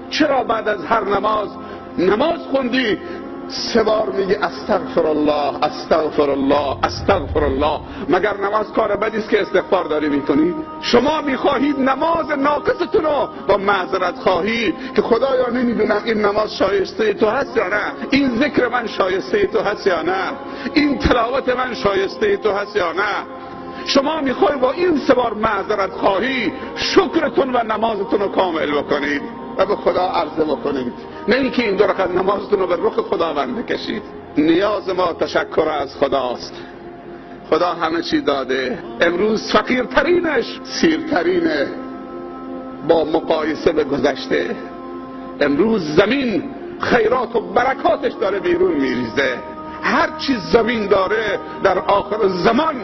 چرا بعد از هر نماز خوندی 3 بار میگی استغفر الله استغفر الله استغفر الله؟ مگر نماز کار بدی است که استغفار داری میکنی؟ شما میخواهید نماز ناقصتون رو با معذرت خواهی که خدایا نمیدونم این نماز شایسته تو هست یا نه، این ذکر من شایسته تو هست یا نه، این تلاوت من شایسته تو هست یا نه. شما میخواهید با این 3 بار معذرت خواهی شکرتون و نمازتون رو کامل بکنید و به خدا عرضه بکنید، نه اینکه این 2 رکعت نمازتون رو به رخ خداوند بکشید. نیاز ما تشکر از خداست. خدا همه چی داده. امروز فقیرترینش سیرترینه با مقایسه به گذشته. امروز زمین خیرات و برکاتش داره بیرون میریزه. هر چیز زمین داره در آخر زمان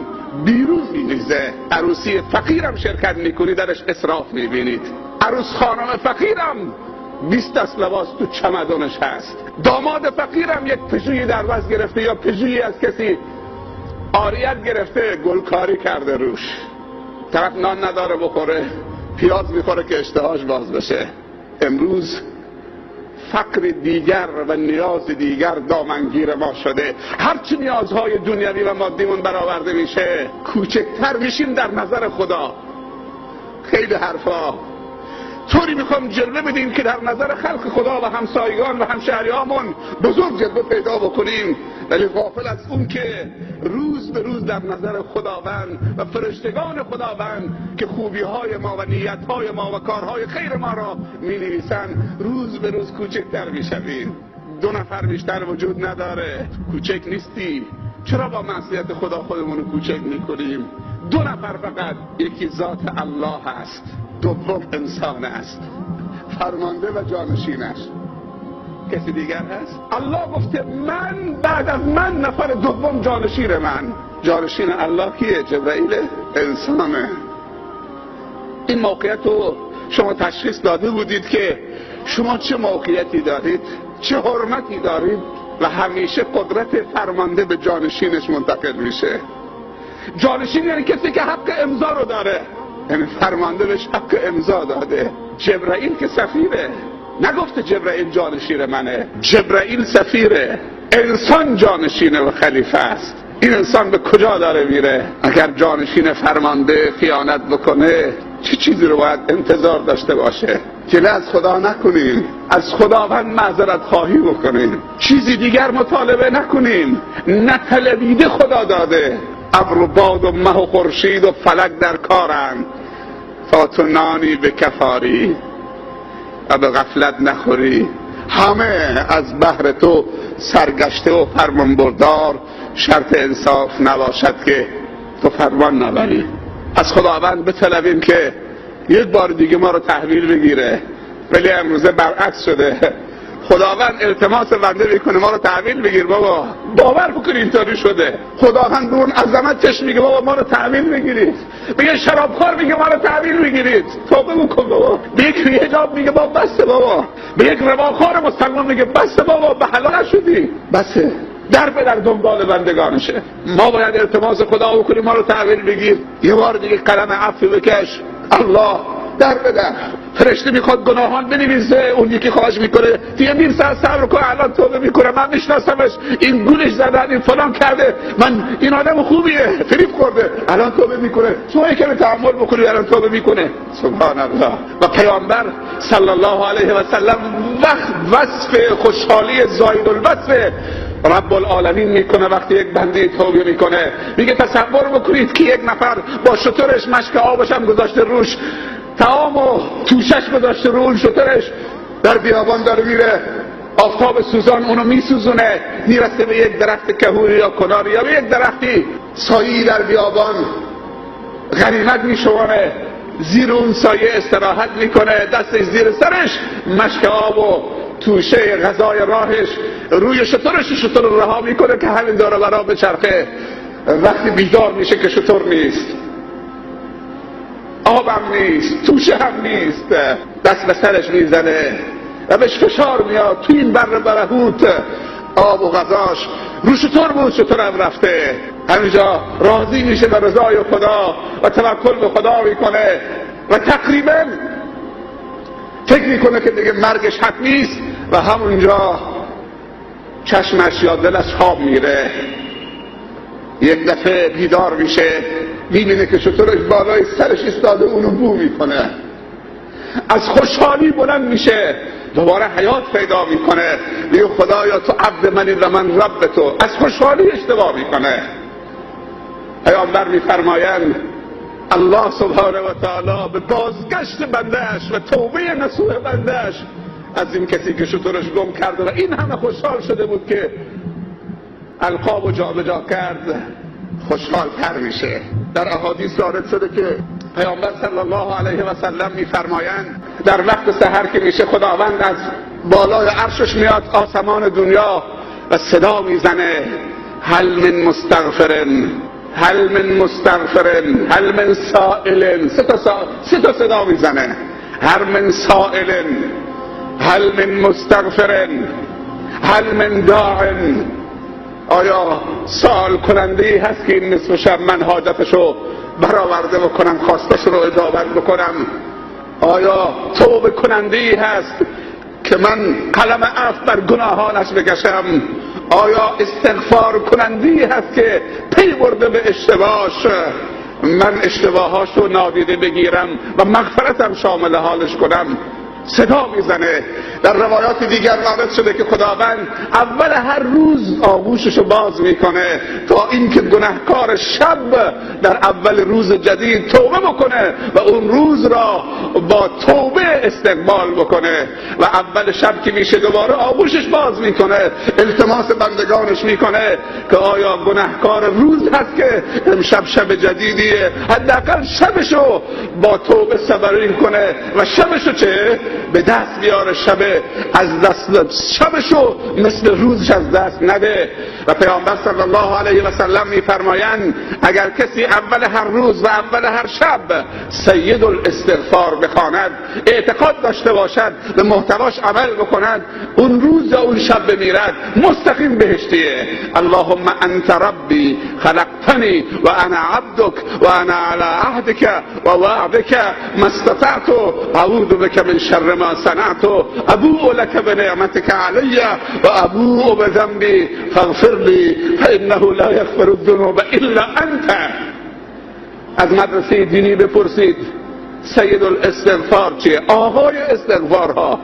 بیرون میریزه. عروسی فقیرم شرکت میکنی درش اسراف میبینید. عروس خانم فقیرم 20 دست لباس تو چمدانش هست. داماد فقیرم یک پژویی در وز گرفته یا پژویی از کسی عاریت گرفته گلکاری کرده روش. طرف نان نداره بخوره، پیاز میخوره که اشتهاش باز بشه. امروز فقر دیگر و نیاز دیگر دامنگیر ما شده. هرچی نیازهای دنیوی و مادیمون برآورده میشه کوچکتر میشیم در نظر خدا. خیلی حرفا طوری میخوام جلوه بدیم که در نظر خلق خدا و همسایگان و همشهریامون بزرگ جلوه پیدا بکنیم، ولی غافل از اون که روز به روز در نظر خداوند و فرشتگان خداوند که خوبیهای ما و نیتهای ما و کارهای خیر ما را می‌نویسند روز به روز کوچکتر میشویم. 2 نفر بیشتر وجود نداره. کوچک نیستی. چرا با معصیت خدا خودمون رو کوچک میکنیم؟ 2 نفر فقط. یکی ذات الله هست، دوم انسان است، فرمانده و جانشینش. کسی دیگر هست؟ الله گفته من بعد از من نفر دوم جانشین من. جانشین الله کیه؟ جبرائیل. انسانه. این موقعیت رو شما تشخیص داده بودید که شما چه موقعیتی دارید، چه حرمتی دارید و همیشه قدرت فرمانده به جانشینش منتقل میشه. جانشین یعنی کسی که حق امضا رو داره، یعنی فرمانده بهش حق امضا داده. جبرائیل که سفیره. نگفته جبرائیل جانشین منه، جبرائیل سفیره. انسان جانشینه و خلیفه است. این انسان به کجا داره میره؟ اگر جانشین فرمانده خیانت بکنه چه چیزی رو باید انتظار داشته باشه؟ که از خدا نکنیم، از خداوند معذرت خواهی بکنیم، چیزی دیگر مطالبه نکنیم. نطلبیده خدا داده. ابر و باد و مه و خورشید و فلک در کارند تا تو نانی به کفاری و به غفلت نخوری. همه از بحر تو سرگشته و فرمان بردار، شرط انصاف نباشد که تو فرمان نبری. از خداوند بطلبیم که یک بار دیگه ما رو تحویل بگیره، ولی امروزه برعکس شده. خداوند التماس بنده میکنه ما رو تحویل بگیر. بابا باور بکنی اینطوری شده. خداوند اون عظمتش میگه بابا ما رو تحویل بگیرید. به یه شرابخوار میگه ما رو تحویل بگیرید. توبه بکن بابا. به یک بی‌حجاب میگه بابا بسه بابا. به یک رباخوار مسلمان میگه بسه بابا، به حلال نشدی بسه. در به در دنبال بندگانشه. ما باید التماس خدا بکنیم ما رو تحویل بگیر. یه بار دیگه قلم عفو بکش. الله در به در. فرشته میخواد گناهان بنویسه، اون یکی خواهش میکنه دیگه نیم ساعت صبر کن الان توبه میکنه، من میشناسمش، این گولش زدن، این فلان کرده، من این آدم خوبیه، فریب خورده، الان توبه میکنه. شما یکم تحمل بکنید الان توبه میکنه. سبحان الله. و پیامبر صلی الله علیه و سلم وصف خوشحالی زائد الوصف رب العالمین میکنه وقتی یک بنده توبه میکنه. میگه تصور بکنید که یک نفر با شترش مشک آبش هم گذاشته روش، طعام و توشش گذاشته روی شترش، در بیابان داره میره، آفتاب سوزان اونو میسوزونه، میرسه به یک درخت کهوری یا کناری یا به یک درختی سایه‌ای در بیابان، غنیمت میشوانه، زیر اون سایه استراحت میکنه، دستش زیر سرش، مشک آب و توشه غذای راهش روی شترش، شتر رو رها میکنه که همین داره برا بچرخه. وقتی بیدار میشه که شتر نیست، آب هم نیست، توشه هم نیست، دست به سرش میزنه و بهش فشار میاد تو این بر برهوت آب و غذاش رو شتر بود، شتر هم رفته. همینجا راضی میشه به رضای خدا و توکل به خدا میکنه و تقریبا فکر میکنه که دیگه مرگش حتمی است و همونجا چشمش یا دلش خواب میره. یک دفعه بیدار میشه، میبینه که شترش بالای سرش ایستاده اونو بو میکنه. از خوشحالی بلند میشه، دوباره حیات پیدا میکنه، میگه خدایا تو عبد منی و من رب تو. از خوشحالی اشتباه میکنه. پیامبر میفرمایند الله سبحانه و تعالی به بازگشت بندهش و توبه نصوح بندهش از این کسی که شترش گم کرده و این همه خوشحال شده بود که القاب و جا به جا کرد، خوشحال تر میشه. در احادیث وارد شده که پیامبر صلی الله علیه و سلم میفرمایند در وقت سحر که میشه خداوند از بالای عرشش میاد آسمان دنیا و صدا میزنه هل من مستغفرن، هل من مستغفرن، هل من سائلن. سه تا صدا میزنه، هل من سائلن، هل من مستغفرن، هل من داعن. آیا سوال کننده هست که این نصف شب من حاجتشو برآورده بکنم، خواستش رو اجابت بکنم؟ آیا توبه کننده هست که من قلم عفو بر گناهانش بکشم؟ آیا استغفار کننده هست که پی برده به اشتباهش من اشتباهاشو نادیده بگیرم و مغفرتم شامل حالش کنم؟ صدا میزنه. در روایات دیگر وارد شده که خداوند اول هر روز آغوششو باز میکنه تا اینکه گناهکار شب در اول روز جدید توبه بکنه و اون روز را با توبه استقبال بکنه و اول شب که میشه دوباره آغوشش باز میکنه، التماس بندگانش میکنه که آیا گناهکار روز هست که امشب شب جدیدیه، حداقل شبشو با توبه صبری کنه و شبشو چه به دست بیاره، شبشو مثل روزش از دست نده. و پیامبر صلی الله علیه و سلم میفرمایند اگر کسی اول هر روز و اول هر شب سید الاستغفار بخواند، اعتقاد داشته باشد، به محتواش عمل بکند، اون روز یا اون شب بمیرد مستقیم بهشتیه. اللهم انت ربی خلقتنی و انا عبدک و انا علی عهدک و وعدک ما استطعت اعوذ بک من شر ما صنعت ابوء لك بنعمتك علی و ابوء بذنبی فاغفر لی فانه لا یغفر الذنوب الا انت. از مدرسه دینی بپرسید سید الاستغفار چیه؟ آقای استغفارها.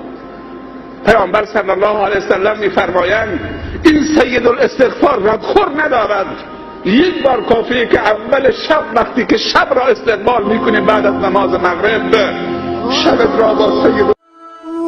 پیامبر صلی الله علیه وسلم میفرمایند این سید الاستغفار ردخور ندارد. یک بار کافیه که اول شب وقتی که شب را استقبال میکنی بعد از نماز مغرب، شبت را با سید